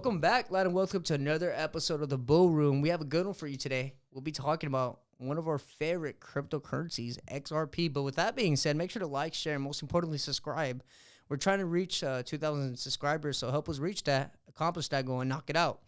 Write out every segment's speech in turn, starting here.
Welcome back, lad, and welcome to another episode of the Bull Room. We have a good one for you today. We'll be talking about one of our favorite cryptocurrencies, XRP. But with that being said, make sure to like, share, and most importantly, subscribe. We're trying to reach 2,000 subscribers, so help us reach that, accomplish that goal, and knock it out.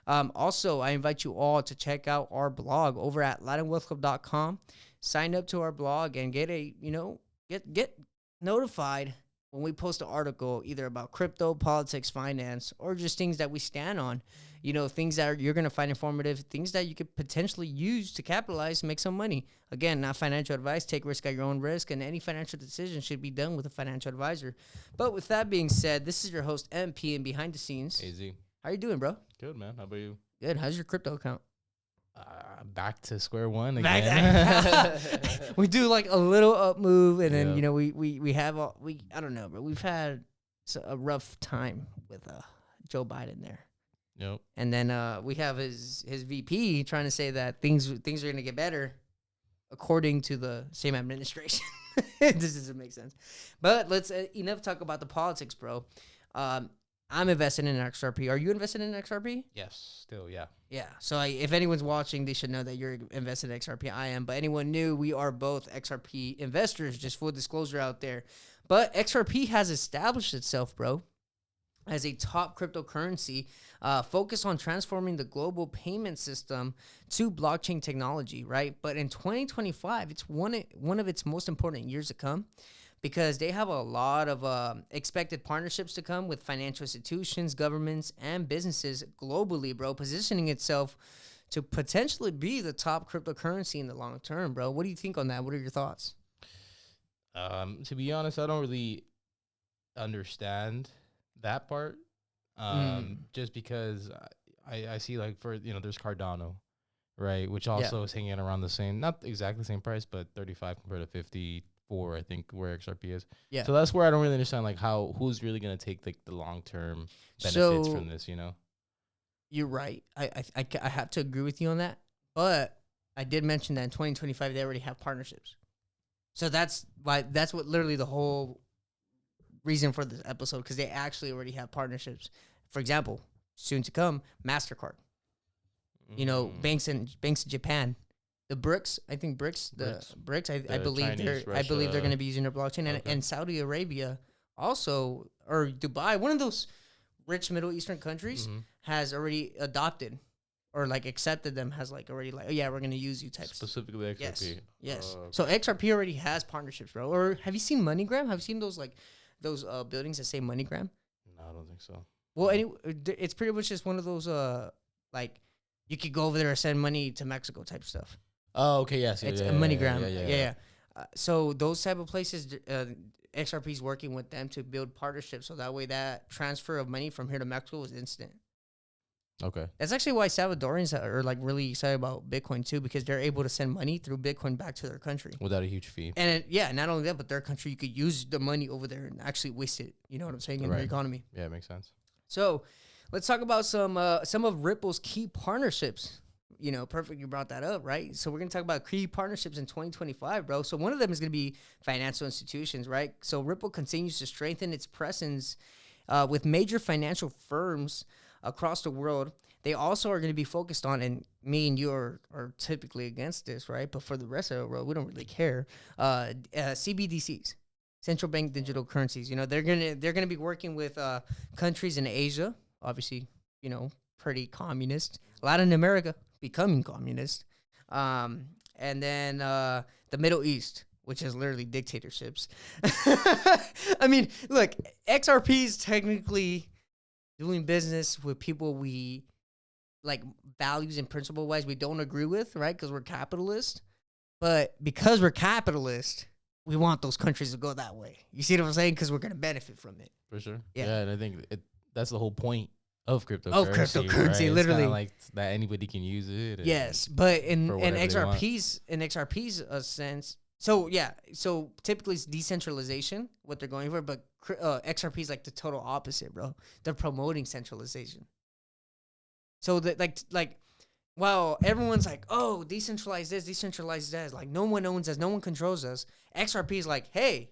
Also, I invite you all to check out our blog over at LatinWealthClub.com. Sign up to our blog and get notified when we post an article either about crypto, politics, finance, or just things that we stand on. You know, things that you're going to find informative, things that you could potentially use to capitalize and make some money. Again, not financial advice. Take risk at your own risk, and any financial decision should be done with a financial advisor. But with that being said, this is your host, MP, and behind the scenes. AZ. How you doing, bro? Good, man. How about you? Good. How's your crypto account? Back to square one again. We do like a little up move, and then Yeah. we have I don't know, but we've had a rough time with Joe Biden there. Yep. And then we have his VP trying to say that things are going to get better according to the same administration. This doesn't make sense. But let's enough talk about the politics, bro. I'm invested in XRP. Are you invested in XRP? Yes. Still, yeah. Yeah. So if anyone's watching, they should know that you're invested in XRP. I am. But anyone new, we are both XRP investors. Just full disclosure out there. But XRP has established itself, bro, as a top cryptocurrency focused on transforming the global payment system to blockchain technology, right? But in 2025, it's one of its most important years to come, because they have a lot of expected partnerships to come with financial institutions, governments, and businesses globally, bro, positioning itself to potentially be the top cryptocurrency in the long term, bro. What do you think on that? What are your thoughts? To be honest, I don't really understand that part. Just because I see, like, there's Cardano, right, which also is hanging around the same, not exactly the same price, but 35 compared to 54, I think, where XRP is. Yeah. So that's where I don't really understand, like, who's really going to take the long-term benefits from this, you know? You're right. I have to agree with you on that. But I did mention that in 2025, they already have partnerships. So that's what literally the whole reason for this episode, because they actually already have partnerships. For example, soon to come, MasterCard. You know, banks in Japan. The BRICS, I think BRICS, I believe Chinese, I believe they're Russia. going to be using their blockchain. And Saudi Arabia also, or Dubai, one of those rich Middle Eastern countries has already adopted or like accepted them, has like already like, oh yeah, we're going to use you type. Specifically XRP. Yes. So XRP already has partnerships, bro. Or have you seen MoneyGram? Have you seen those buildings that say MoneyGram? No, I don't think so. Well, it's pretty much just one of those like you could go over there and send money to Mexico type stuff. Oh, okay, yes. It's a MoneyGram. Yeah. So those type of places, XRP is working with them to build partnerships, so that way that transfer of money from here to Mexico is instant. Okay. That's actually why Salvadorians are like really excited about Bitcoin too, because they're able to send money through Bitcoin back to their country Without a huge fee. And not only that, but their country, you could use the money over there and actually waste it. You know what I'm saying? In their economy. Yeah, it makes sense. So let's talk about some of Ripple's key partnerships. You know, perfect. You brought that up, right? So we're going to talk about key partnerships in 2025, bro. So one of them is going to be financial institutions, right? So Ripple continues to strengthen its presence with major financial firms across the world. They also are going to be focused on, and me and you are typically against this, right? But for the rest of the world, we don't really care. CBDCs, central bank digital currencies. You know, they're gonna be working with countries in Asia, obviously, you know, pretty communist. Latin America becoming communist, and then the Middle East, which is literally dictatorships. I mean, look, XRP is technically doing business with people we like, values and principle wise we don't agree with, right? Because we're capitalist. But because we're capitalist, we want those countries to go that way. You see what I'm saying? Because we're going to benefit from it. For sure. Yeah. And I think that's the whole point of cryptocurrency. Right? Literally, like that anybody can use it. Yes, but in XRP's sense, so typically it's decentralization, what they're going for, but XRP is like the total opposite, bro. They're promoting centralization. So that like while everyone's like, oh, decentralize this, decentralize that, like no one owns us, no one controls us. XRP is like, hey,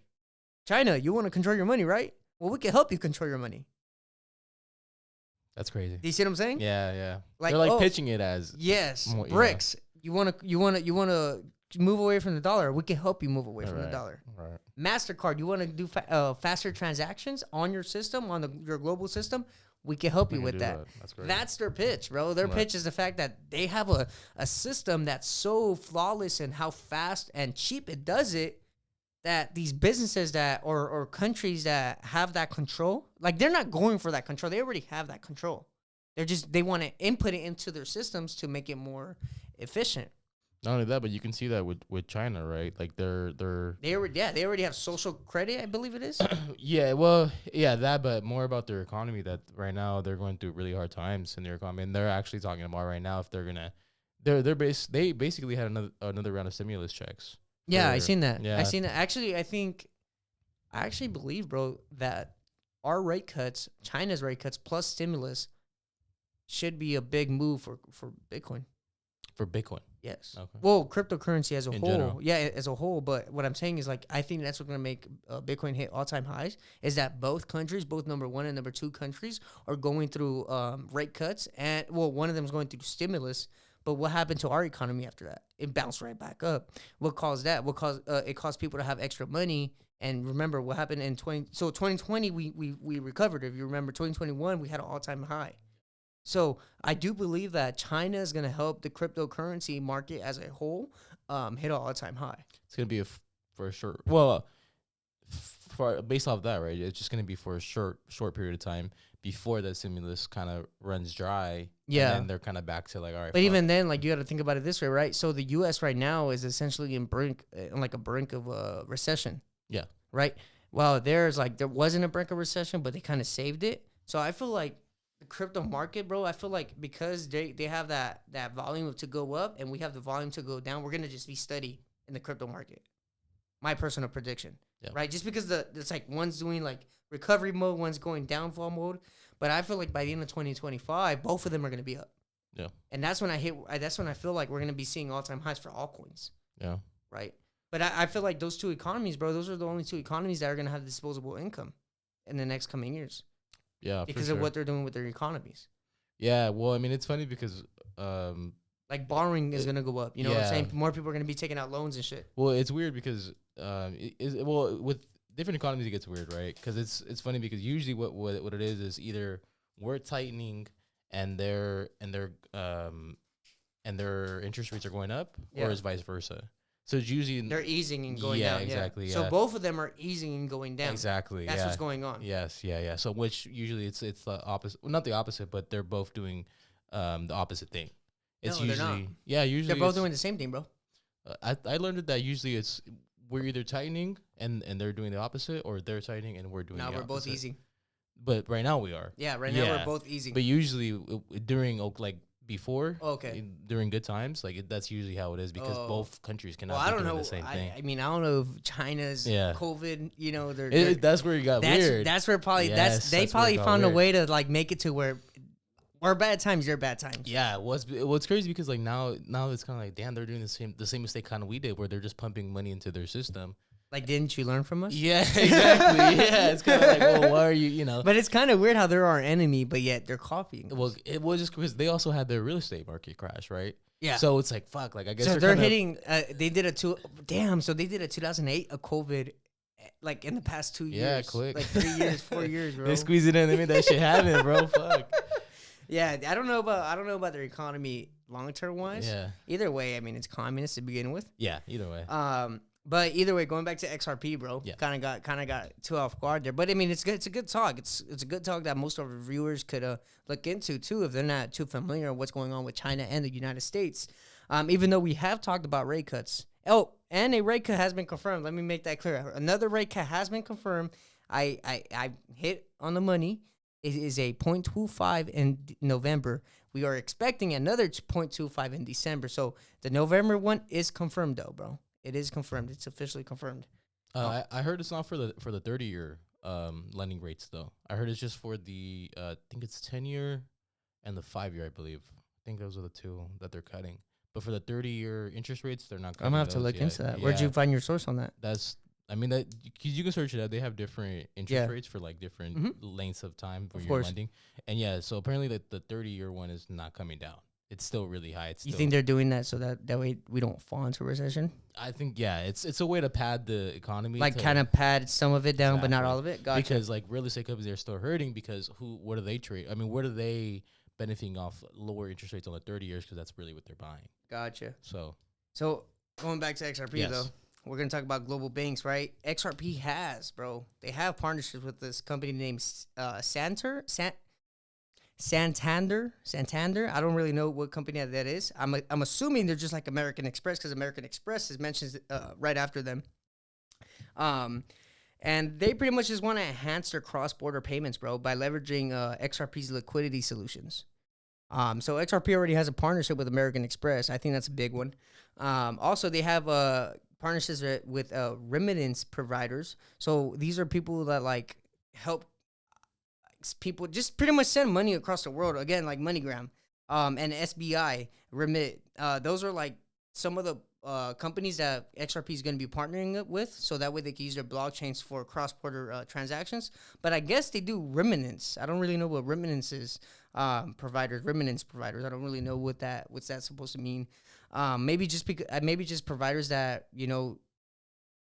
China, you want to control your money, right? Well, we can help you control your money. That's crazy. Do you see what I'm saying? Yeah, yeah. Like, They're like oh, pitching it as yes, more, BRICS. You wanna move away from the dollar? We can help you move away from the dollar. Right. MasterCard, you want to do faster transactions on your system, on your global system? We can help you with that. That's great. That's their pitch, bro. Their pitch is the fact that they have a system that's so flawless and how fast and cheap it does it, that these businesses that or countries that have that control, like they're not going for that control. They already have that control. They want to input it into their systems to make it more efficient. Not only that, but you can see that with China, right? Like they already have social credit, I believe it is. yeah, that, but more about their economy. That right now they're going through really hard times in their economy, and they're actually talking about right now if they're gonna, they basically had another round of stimulus checks. Yeah, I seen that. Yeah. I seen that. Actually, I actually believe, bro, that our rate cuts, China's rate cuts plus stimulus, should be a big move for Bitcoin. For Bitcoin. Yes. Okay. Well, cryptocurrency as a In whole. general. Yeah, as a whole. But what I'm saying is, like, I think that's what's going to make Bitcoin hit all-time highs, is that both countries, both number one and number two countries, are going through rate cuts. And, well, one of them is going through stimulus. But what happened to our economy after that? It bounced right back up. What caused that? It caused people to have extra money. And remember what happened in 2020, we recovered. If you remember, 2021, we had an all-time high. So I do believe that China is going to help the cryptocurrency market as a whole hit an all-time high. It's gonna be for sure. Well, for based off that, right? It's just gonna be for a short period of time before the stimulus kind of runs dry. Yeah, and then they're kind of back to like, all right. But even then, like, you got to think about it this way, right? So the U.S. right now is essentially on a brink of a recession. Yeah. Right. Well, there wasn't a brink of recession, but they kind of saved it. So I feel like the crypto market, bro, I feel like because they have that volume to go up and we have the volume to go down, we're going to just be steady in the crypto market. My personal prediction, right? Just because it's like one's doing like recovery mode, one's going downfall mode. But I feel like by the end of 2025, both of them are going to be up. Yeah. And that's when I feel like we're going to be seeing all-time highs for altcoins. Yeah. Right? But I feel like those two economies, bro, those are the only two economies that are going to have disposable income in the next coming years. Yeah, because of what they're doing with their economies. Yeah, well, I mean, it's funny because like borrowing is gonna go up. You know what I'm saying? More people are gonna be taking out loans and shit. Well, it's weird because with different economies it gets weird, right? Because it's funny because usually what it is either we're tightening and their interest rates are going up, or it's vice versa. So it's usually they're easing and going down. Exactly. Yeah. So both of them are easing and going down. Exactly. That's what's going on. Yes. Yeah. So which usually it's the opposite. Well, not the opposite, but they're both doing the opposite thing. It's usually they're not. Usually they're both doing the same thing, bro. I learned that usually we're either tightening and they're doing the opposite, or they're tightening and we're doing the opposite. No, we're both easing. But right now we are. Yeah, right now we're both easing. But usually during like before, during good times, like that's usually how it is because both countries cannot be doing the same thing. I mean, I don't know if China's COVID, you know, that's where it got weird. That's where probably they probably found a way to like make it to where our bad times, your bad times. Yeah, what's crazy because like now it's kind of like, damn, they're doing the same mistake kind of we did, where they're just pumping money into their system. Like, didn't you learn from us? Yeah, exactly. Yeah, it's kind of like, well, why are you, But it's kind of weird how they're our enemy, but yet they're copying us. Well, it was just because they also had their real estate market crash, right? Yeah. So it's like, fuck, like I guess so they're hitting. They did a 2008 a COVID, like in the past 2 years. Yeah, quick. Like 3 years, 4 years, bro. They squeeze it in. They made that shit happen, bro. Fuck. Yeah, I don't know about their economy long term wise. Yeah. Either way, I mean, it's communist to begin with. Yeah. Either way. But either way, going back to XRP, bro, yeah. kind of got too off guard there. But I mean, it's good. It's a good talk. It's a good talk that most of our viewers could look into too, if they're not too familiar with what's going on with China and the United States. Even though we have talked about rate cuts. Oh, and a rate cut has been confirmed. Let me make that clear. Another rate cut has been confirmed. I hit on the money. It is a 0.25 in November. We are expecting another 0.25 in December. So the November one is confirmed, though, bro. It is confirmed. It's officially confirmed. I heard it's not for the 30-year lending rates though. I heard it's just for the I think it's 10-year and the 5-year, I believe. I think those are the two that they're cutting. But for the 30-year interest rates, they're not cutting. I'm gonna have to look into that. Yeah. Where'd you find your source on that? I mean that because you can search it out. They have different interest Yeah. rates for like different Mhm. lengths of time when Of you're course. lending. And yeah, so apparently the 30-year one is not coming down. It's still really high. It's You still. think they're doing that so that way we don't fall into recession? I think yeah, it's a way to pad the economy. Like to, kind of pad some of it down, but not Exactly. all of it. Gotcha. Because like real estate companies are still hurting because what are they trade? I mean, what are they benefiting off lower interest rates on the 30 years because that's really what they're buying. Gotcha. So So going back to XRP Yes. though, we're gonna talk about global banks, right? XRP has, bro. They have partnerships with this company named Santander. I don't really know what company that is. I'm assuming they're just like American Express because American Express is mentioned right after them. And they pretty much just want to enhance their cross-border payments, bro, by leveraging XRP's liquidity solutions. So XRP already has a partnership with American Express. I think that's a big one. Also, they have partnerships with remittance providers. So these are people that like help people just pretty much send money across the world. Again, like MoneyGram, and SBI Remit. Those are like some of the companies that XRP is going to be partnering with, so that way they can use their blockchains for cross-border transactions. But I guess they do remittance. I don't really know what remittance is. Remittance providers. I don't really know what's that supposed to mean. Maybe just providers that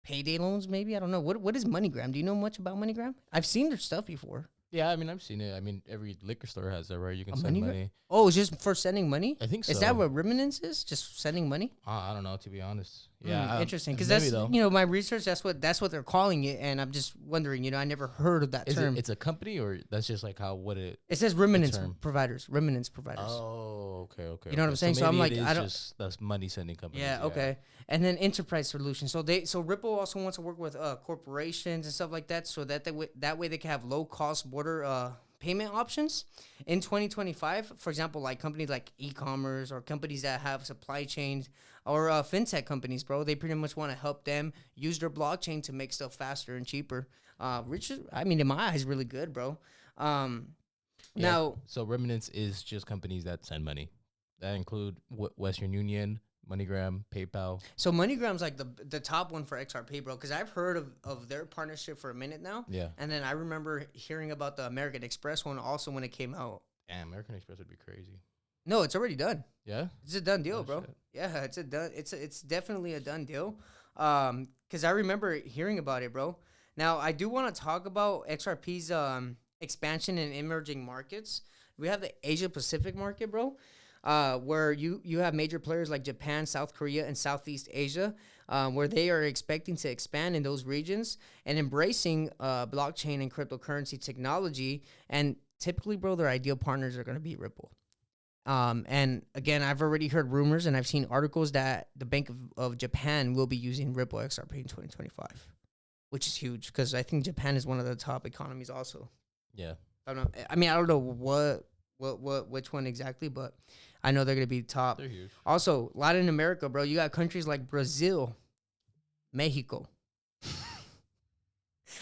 payday loans. Maybe I don't know. What is MoneyGram? Do you know much about MoneyGram? I've seen their stuff before. yeah, I mean I've seen it. I mean every liquor store has that, right? You can A send MoneyGram? money. Oh, it's just for sending money? I think so. Is that what remittance is? Just sending money? I don't know, to be honest. Yeah, Interesting. Because maybe that's though. my research. That's what they're calling it, and I'm just wondering. I never heard of that Is term. it's a company or that's just like what it? It says remittance term. providers. Remittance providers. Oh, okay. You know what I'm saying? So I'm maybe like, it is I don't- just that's money sending companies. Yeah. Okay. And then enterprise solutions. So Ripple also wants to work with corporations and stuff like that, so that way they can have low cost border payment options in 2025. For example, like companies like e-commerce or companies that have supply chains or fintech companies, bro. They pretty much want to help them use their blockchain to make stuff faster and cheaper. Which is, I mean, in my eyes, really good, bro. Now, so remittance is just companies that send money. That include Western Union, MoneyGram, PayPal. so MoneyGram's like the top one for XRP, bro, because I've heard of their partnership for a minute now. Yeah. And then I remember hearing about the American Express one also when it came out. Damn, American Express would be crazy. No, it's already done. Yeah. It's a done deal, Oh, bro. shit. Yeah, it's definitely a done deal. Because I remember hearing about it, bro. Now I do want to talk about XRP's expansion in emerging markets. We have the Asia Pacific market, bro. Where you have major players like Japan, South Korea, and Southeast Asia, where they are expecting to expand in those regions and embracing blockchain and cryptocurrency technology. And typically, bro, their ideal partners are going to be Ripple. And again, I've already heard rumors and I've seen articles that the Bank of Japan will be using Ripple XRP in 2025, which is huge because I think Japan is one of the top economies also. Yeah. I don't know. I mean, I don't know which one exactly, but I know they're going to be top. They're huge. Also, Latin America, bro. You got countries like Brazil, Mexico.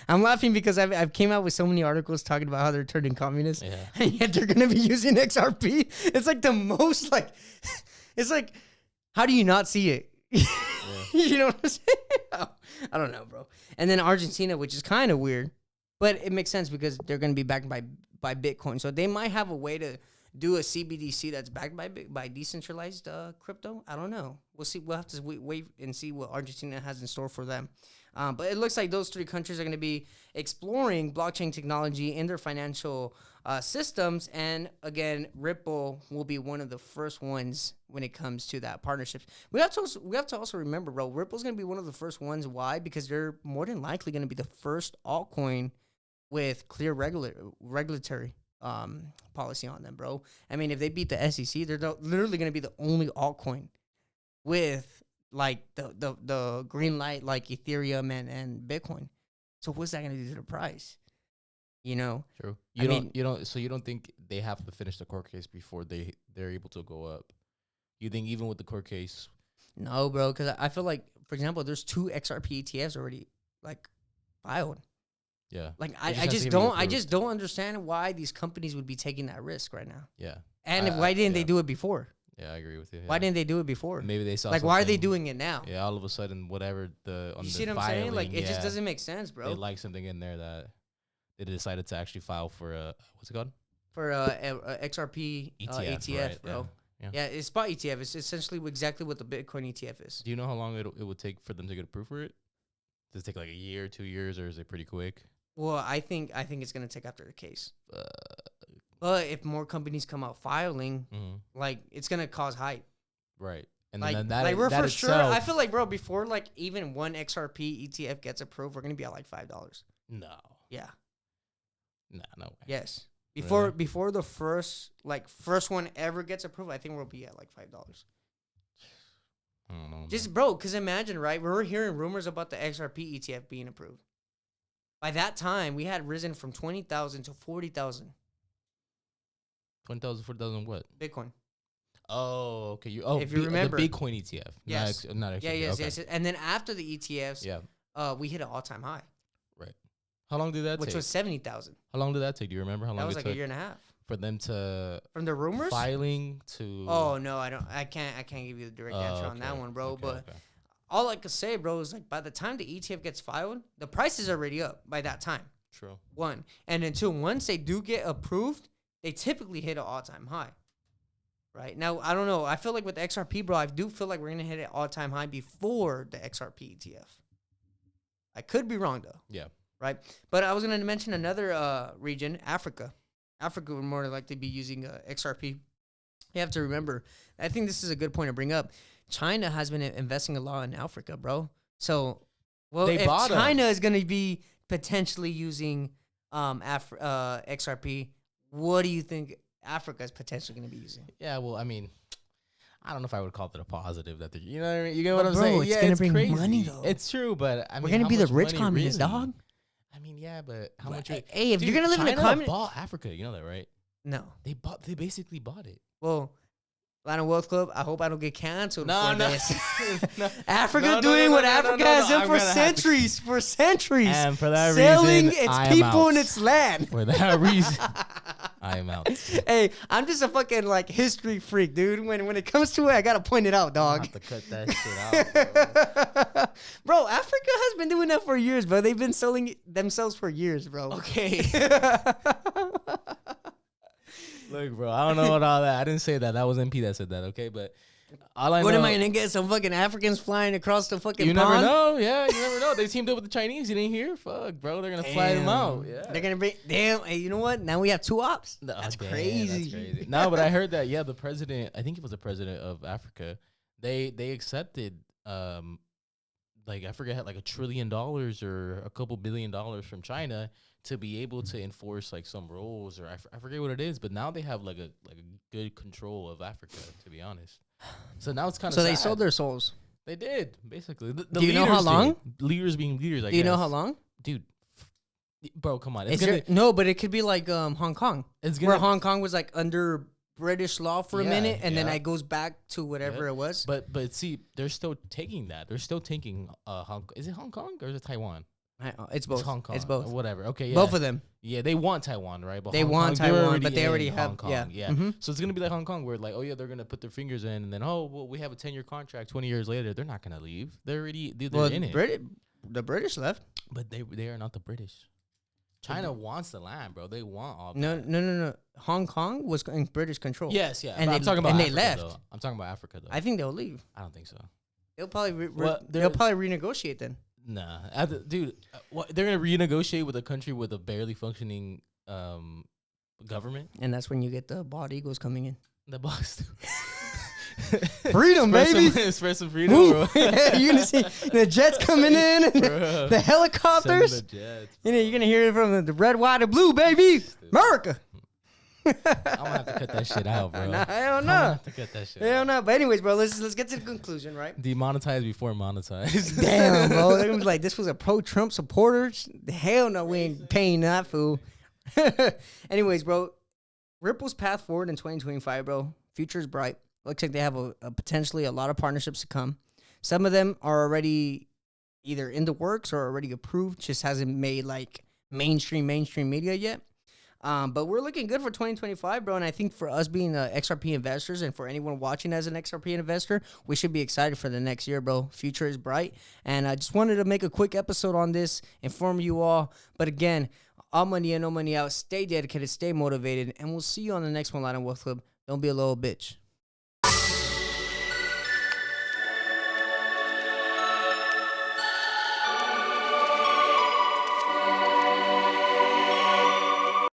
I'm laughing because I've came out with so many articles talking about how they're turning communist, Yeah. and yet they're going to be using XRP. It's like the most like, it's like, how do you not see it? You know what I'm saying? I don't know, bro. And then Argentina, which is kind of weird, but it makes sense because they're going to be backed by Bitcoin, so they might have a way to do a CBDC that's backed by decentralized crypto. I don't know. We'll see. We'll have to wait and see what Argentina has in store for them. But it looks like those three countries are going to be exploring blockchain technology in their financial systems. And again, Ripple will be one of the first ones when it comes to that partnership. We have to also remember, bro, Ripple's going to be one of the first ones. Why? Because they're more than likely going to be the first altcoin with clear regulatory policy on them, bro. I mean, if they beat the SEC, they're literally going to be the only altcoin with like the green light like Ethereum and Bitcoin. So what's that going to do to the price? True. You don't think they have to finish the court case before they're able to go up? You think even with the court case? No, bro, because I feel like, for example, there's 2 XRP ETFs already like filed. Yeah. Like I just don't understand why these companies would be taking that risk right now. Yeah. And why didn't they do it before? Yeah, I agree with you. Yeah. Why didn't they do it before? Maybe they saw like, why are they something- doing it now? Yeah, all of a sudden, whatever on You the see what I'm filing, saying? Like, it just yeah, doesn't make sense, They bro. like something in there that they decided to actually file for what's it called? For XRP ETF, right, bro. Yeah. Yeah, it's spot ETF. It's essentially exactly what the Bitcoin ETF is. Do you know how long it would take for them to get approved for it? Does it take like a year, 2 years, or is it pretty quick? Well, I think it's gonna take after the case. But if more companies come out filing, like, it's gonna cause hype. Right. And Like, then that, like we're that for sure. itself- I feel like, bro, before like even one XRP ETF gets approved, we're gonna be at like $5. No. Yeah. No way. Yes. Really? Before the first one ever gets approved, I think we'll be at like $5. I don't know. Just, bro, because imagine, right? We were hearing rumors about the XRP ETF being approved. By that time, we had risen from 20,000 to 40,000 20,000, 40,000 what? Bitcoin. Oh, okay. If you remember. The Bitcoin ETF. Yes. Not Yeah, XRP. yes, Okay. yes. And then after the ETFs, Yeah. we hit an all-time high, Right. How long did that which take? was 70,000. How long did that take? Do you remember how long That was it like took a year and a half. for them to From the rumors? filing to? Oh, no, I can't give you the direct answer on that okay. one, bro. Okay, But okay. all I could say, bro, is like by the time the ETF gets filed, the price is already up by that time. True. One. And until once they do get approved, they typically hit an all-time high. Right? Now, I don't know. I feel like with XRP, bro, I do feel like we're going to hit an all-time high before the XRP ETF. I could be wrong, though. Yeah. Right? But I was going to mention another region, Africa. Africa would more likely be using XRP. You have to remember, I think this is a good point to bring up. China has been investing a lot in Africa, bro. So, well, They if bought 'em. China is going to be potentially using XRP, what do you think Africa is potentially going to be using? Yeah. Well, I mean, I don't know if I would call it a positive that they're, you know what I mean? You get what But I'm bro, saying? it's Yeah, gonna it's bring crazy. money, though. It's true, but I mean, We're going to how be the much rich money communists, really? dog. I mean, yeah, but how But, much? hey, if Dude, you're going to live in a China communist... bought Africa. You know that, right? No. They basically bought it. Well, Atlanta Wealth Club, I hope I don't get canceled No, for no. this. No. Africa No, doing what no, Africa no, has done I'm for gonna have to- centuries. For centuries. And for that selling reason, its I am people out. and its land. For that reason, I am out. Hey, I'm just a fucking like history freak, dude. When it comes to it, I gotta point it out, I dog. have to cut that shit out. Bro. Bro, Africa has been doing that for years, bro. They've been selling themselves for years, bro. Okay. Look, bro, I don't know about all that. I didn't say that. That was MP that said that, okay? But all I What know... am I gonna get? Some fucking Africans flying across the fucking You pond? never know. Yeah, you never know. They teamed up with the Chinese. You didn't hear? Fuck, bro. They're going to fly them out. Yeah. They're gonna bring. Damn. Hey, you know what? Now we have two ops. No, That's damn, crazy. That's crazy. No, but I heard that, yeah, the president, I think it was the president of Africa, they accepted, like, I forget, like $1 trillion or a couple $1 billion from China to be able to enforce, like, some rules, or I forget what it is, but now they have, like a good control of Africa, to be honest. So now it's kind of So they sold their souls. They did, basically. The Do you know how leaders long? did. Leaders being leaders, I guess. Do you know how long? Dude, bro, come on. Is there, no, but it could be like Hong Kong, It's where gonna, Hong Kong was like under British law for a Yeah, minute, and then yeah. it goes back to whatever Yeah. it was. But see, they're still taking that. They're still taking Hong. Is it Hong Kong or is it Taiwan? It's both. It's Hong Kong. It's both. Whatever. Okay. Yeah. Both of them. Yeah, they want Taiwan, right? But They Hong want Kong, they're Taiwan, but they in already have. Hong Kong. Yeah. Yeah. Mhm. So it's gonna be like Hong Kong, where like, oh yeah, they're gonna put their fingers in, and then well, we have a 10-year contract. 20 years later, they're not gonna leave. They're Well, in it. the British left. But they are not the British. China wants the land, bro. They want all. No, that. no. Hong Kong was in British control. Yes, yeah. And but I'm talking about they Africa, left. though. I'm talking about Africa though. I think they'll leave. I don't think so. They'll probably Well, they'll probably renegotiate then. Nah, dude, they're gonna renegotiate with a country with a barely functioning government. And that's when you get the bald eagles coming in. The boss, Freedom, baby. Spread some freedom, Woo. bro. You're gonna see the jets coming in, and Bro. the helicopters. Send the jets, You know, you're gonna hear it from the red, white, and blue, baby. America. I'm gonna have to cut that shit out, bro. Nah, hell I'm no. gonna have to cut that shit Hell out. no. But anyways, bro, let's get to the conclusion, right? Demonetize before monetize. Damn, bro. They're gonna be like, this was a pro-Trump supporter. Hell no, we ain't paying that fool. Anyways, bro, Ripple's path forward in 2025, bro. Future's bright. Looks like they have a potentially a lot of partnerships to come. Some of them are already either in the works or already approved. Just hasn't made like mainstream media yet. But we're looking good for 2025, bro. And I think for us being XRP investors and for anyone watching as an XRP investor, we should be excited for the next year, bro. Future is bright. And I just wanted to make a quick episode on this, inform you all. But again, all money in, no money out. Stay dedicated, stay motivated. And we'll see you on the next one, Light and Wealth Club. Don't be a little bitch.